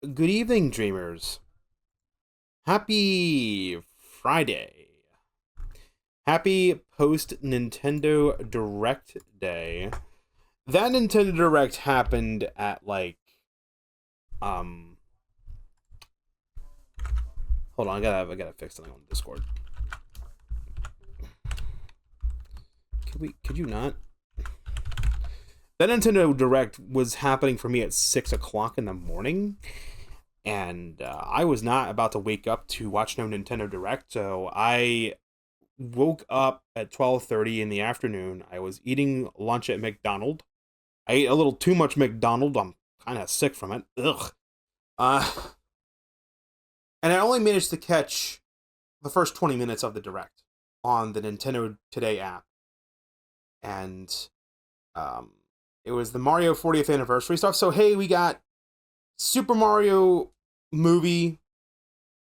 Good evening, dreamers. Happy Friday. Happy post Nintendo Direct Day. That Nintendo Direct happened at um hold on, I gotta fix something on Discord. Could you not? That Nintendo Direct was happening for me at 6 o'clock in the morning, and I was not about to wake up to watch no Nintendo Direct, so I woke up at 12:30 in the afternoon. I was eating lunch at McDonald's. I ate a little too much McDonald's. I'm kind of sick from it. Ugh. Uh, and I only managed to catch the first 20 minutes of the Direct on the Nintendo Today app. And um, it was the Mario 40th anniversary stuff. So, hey, we got Super Mario movie,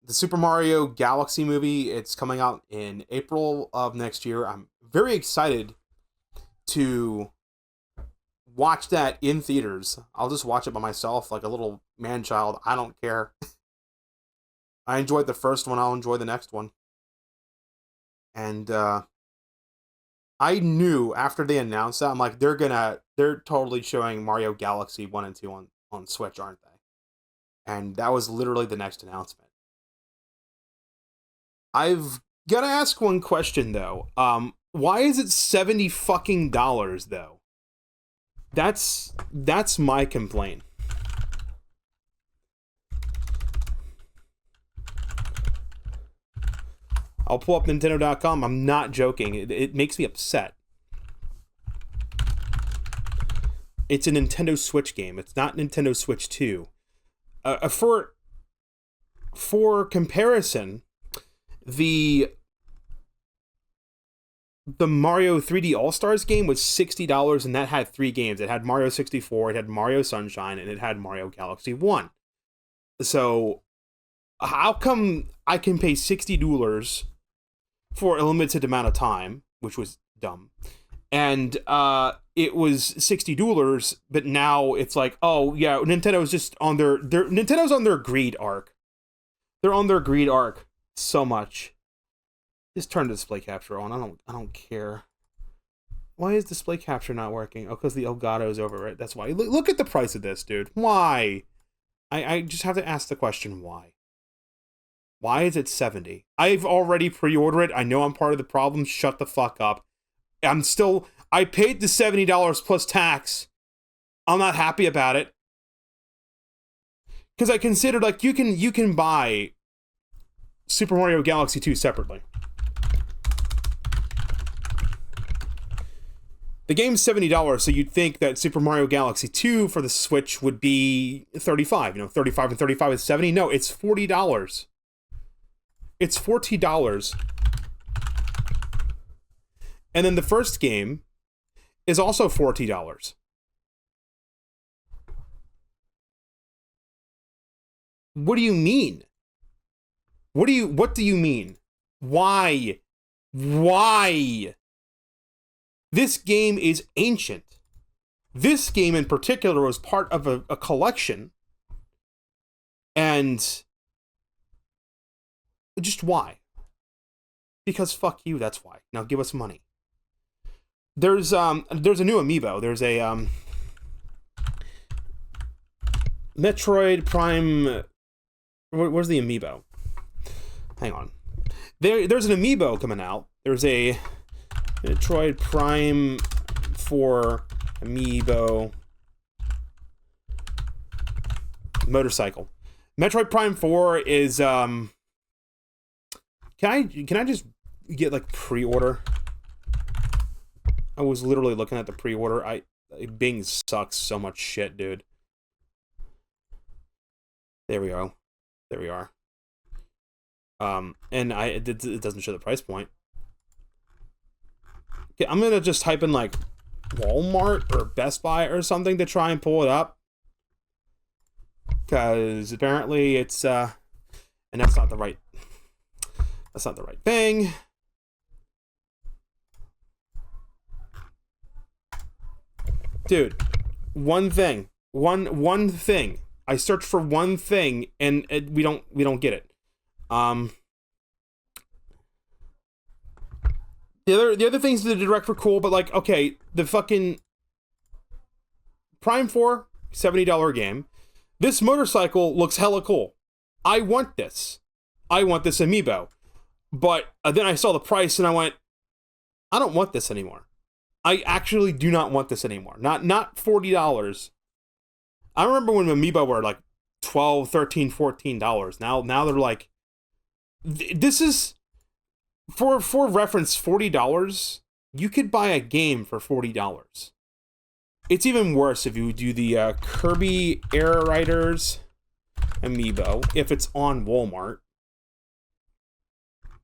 the Super Mario Galaxy movie. It's coming out in April of next year. I'm very excited to watch that in theaters. I'll just watch it by myself like a little man child. I don't care. I enjoyed the first one. I'll enjoy the next one. And I knew after they announced that, I'm like, they're totally showing Mario Galaxy 1 and 2 on Switch, aren't they? And that was literally the next announcement. I've got to ask one question though. Why is it $70 though? That's my complaint. I'll pull up Nintendo.com. I'm not joking. It makes me upset. It's a Nintendo Switch game. It's not Nintendo Switch 2. For comparison, the Mario 3D All Stars game was $60, and that had 3 games. It had Mario 64, it had Mario Sunshine, and it had Mario Galaxy 1. So, how come I can pay $60 for a limited amount of time, which was dumb, and it was $60, but now it's like, oh yeah, Nintendo's just on Nintendo's on their greed arc. They're on their greed arc so much. Just turn display capture on. I don't care. Why is display capture not working? Oh, because the Elgato's over it. That's why. Look at the price of this, dude. Why? I just have to ask the question, why? Why is it 70? I've already pre-ordered it. I know I'm part of the problem. Shut the fuck up. I paid the $70 plus tax. I'm not happy about it. Because I considered, like, you can buy Super Mario Galaxy 2 separately. The game's $70, so you'd think that Super Mario Galaxy 2 for the Switch would be $35. 35 and 35 is 70. No, it's $40. It's $40. And then the first game is also $40. What do you mean? What do you mean? Why? Why? This game is ancient. This game in particular was part of a collection. And just why? Because fuck you, that's why. Now give us money. There's a new amiibo. There's a Metroid Prime. Where's the amiibo? Hang on. There's an amiibo coming out. There's a Metroid Prime 4 amiibo motorcycle. Metroid Prime 4 is Can I just get like pre-order? I was literally looking at the pre-order. Bing sucks so much shit, dude. There we go. There we are. And it doesn't show the price point. Okay, I'm gonna just type in like Walmart or Best Buy or something to try and pull it up. Because apparently it's and that's not the right thing. Dude, one thing I search for one thing and we don't get it. The other things that the direct were cool, but like, okay, the fucking Prime 4, $70 game. This motorcycle looks hella cool. I want this. I want this amiibo. But then I saw the price and I went, I don't want this anymore. I actually do not want this anymore. Not $40. I remember when amiibo were like $12, $13, $14. Now they're like, this is, for reference, $40. You could buy a game for $40. It's even worse if you do the Kirby Air Riders amiibo, if it's on Walmart.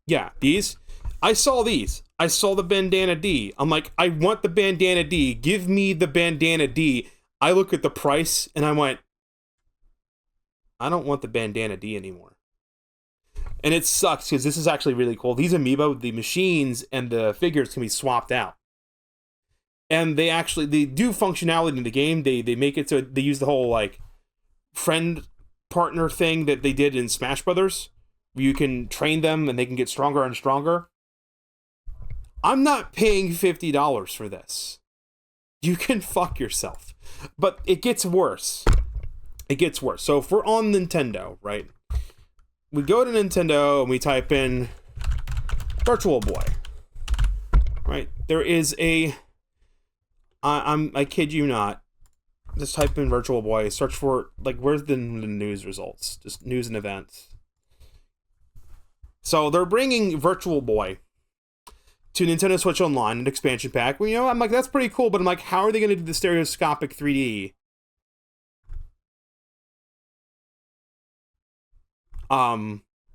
Yeah, these. I saw these. I saw the Bandana D. I'm like, I want the Bandana D. Give me the Bandana D. I look at the price and I went, I don't want the Bandana D anymore. And it sucks because this is actually really cool. These amiibo, the machines and the figures can be swapped out. And they do functionality in the game. They make it so they use the whole like friend partner thing that they did in Smash Brothers, where you can train them and they can get stronger and stronger. I'm not paying $50 for this. You can fuck yourself. But it gets worse. It gets worse. So if we're on Nintendo, right? We go to Nintendo and we type in Virtual Boy. Right? There is a... I kid you not. Just type in Virtual Boy. Search for, like, where's the news results? Just news and events. So they're bringing Virtual Boy to Nintendo Switch Online, an expansion pack. Well, you know, I'm like, that's pretty cool, but I'm like, how are they going to do the stereoscopic 3D?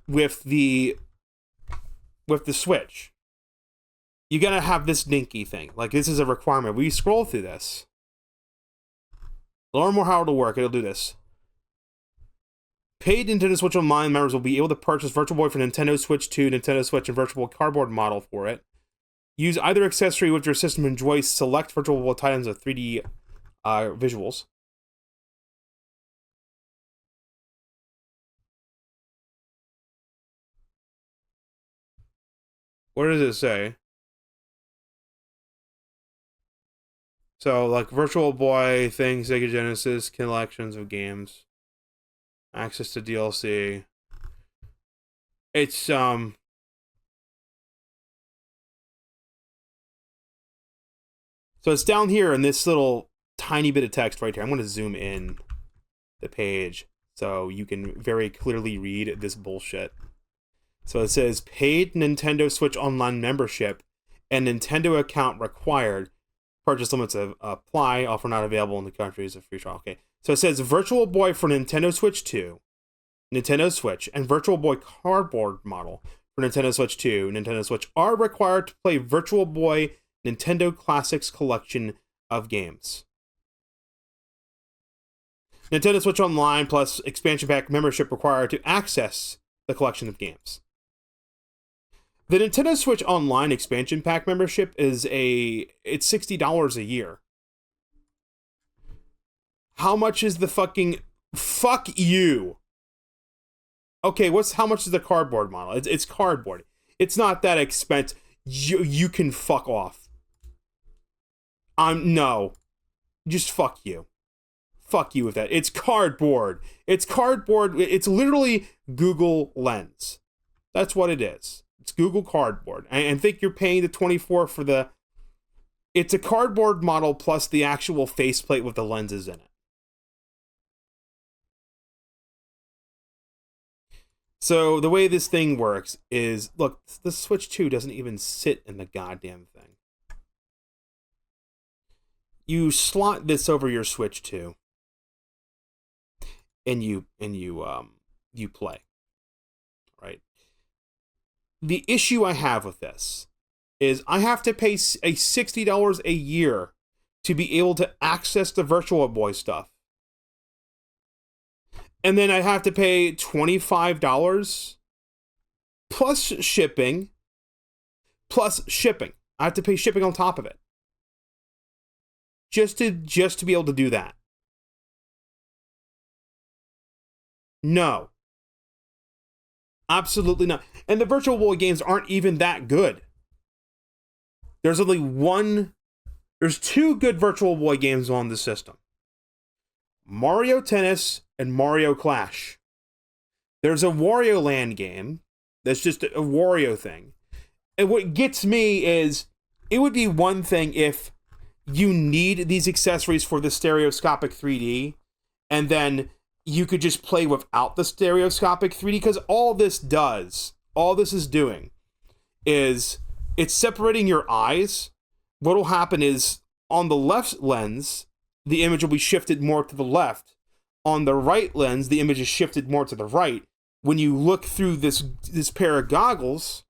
With the Switch. You gotta have this dinky thing. Like, this is a requirement. We scroll through this. Learn more how it'll work. It'll do this. Paid Nintendo Switch Online members will be able to purchase Virtual Boy for Nintendo Switch 2, Nintendo Switch, and Virtual Boy cardboard model for it. Use either accessory with your system and enjoy select Virtual Boy titles of 3D visuals. What does it say? So, like, Virtual Boy things, Sega Genesis, collections of games, access to DLC. It's, So it's down here in this little tiny bit of text right here. I'm going to zoom in the page so you can very clearly read this bullshit. So it says, paid Nintendo Switch Online membership and Nintendo account required. Purchase limits apply. Offer not available in the countries of free trial. Okay. So it says Virtual Boy for Nintendo Switch 2, Nintendo Switch, and Virtual Boy cardboard model for Nintendo Switch 2, Nintendo Switch are required to play Virtual Boy Nintendo Classics collection of games. Nintendo Switch Online plus expansion pack membership required to access the collection of games. The Nintendo Switch Online expansion pack membership it's $60 a year. How much is the fucking... Fuck you! Okay, how much is the cardboard model? It's cardboard. It's not that expensive. You can fuck off. No. Just fuck you. Fuck you with that. It's cardboard. It's cardboard. It's literally Google Lens. That's what it is. It's Google Cardboard. And think you're paying the $24 for the... It's a cardboard model plus the actual faceplate with the lenses in it. So the way this thing works is... Look, the Switch 2 doesn't even sit in the goddamn thing. You slot this over your Switch 2. And you play. Right? The issue I have with this is I have to pay a $60 a year to be able to access the Virtual Boy stuff. And then I have to pay $25 plus shipping. I have to pay shipping on top of it. Just to be able to do that. No. Absolutely not. And the Virtual Boy games aren't even that good. There's two good Virtual Boy games on the system. Mario Tennis and Mario Clash. There's a Wario Land game that's just a Wario thing. And what gets me is, it would be one thing if you need these accessories for the stereoscopic 3D, and then you could just play without the stereoscopic 3D, because all this is doing is it's separating your eyes. What'll happen is, on the left lens, the image will be shifted more to the left. On the right lens, the image is shifted more to the right. When you look through this pair of goggles,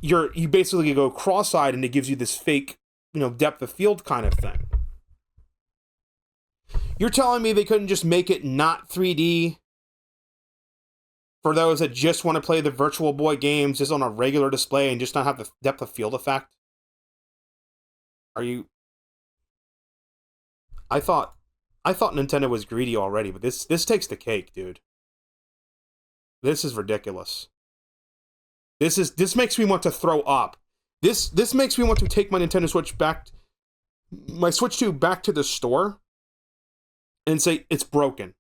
you basically go cross-eyed, and it gives you this fake, depth of field kind of thing. You're telling me they couldn't just make it not 3D for those that just want to play the Virtual Boy games just on a regular display and just not have the depth of field effect? Are you... I thought Nintendo was greedy already, but this takes the cake, dude. This is ridiculous. This makes me want to throw up. This makes me want to take my Nintendo Switch my Switch 2 back to the store and say it's broken.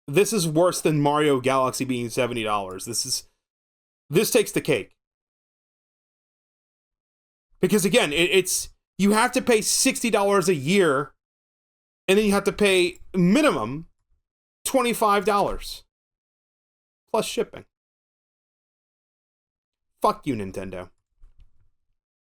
This is worse than Mario Galaxy being $70. This takes the cake. Because again, it's you have to pay $60 a year, and then you have to pay minimum $25 plus shipping. Fuck you, Nintendo.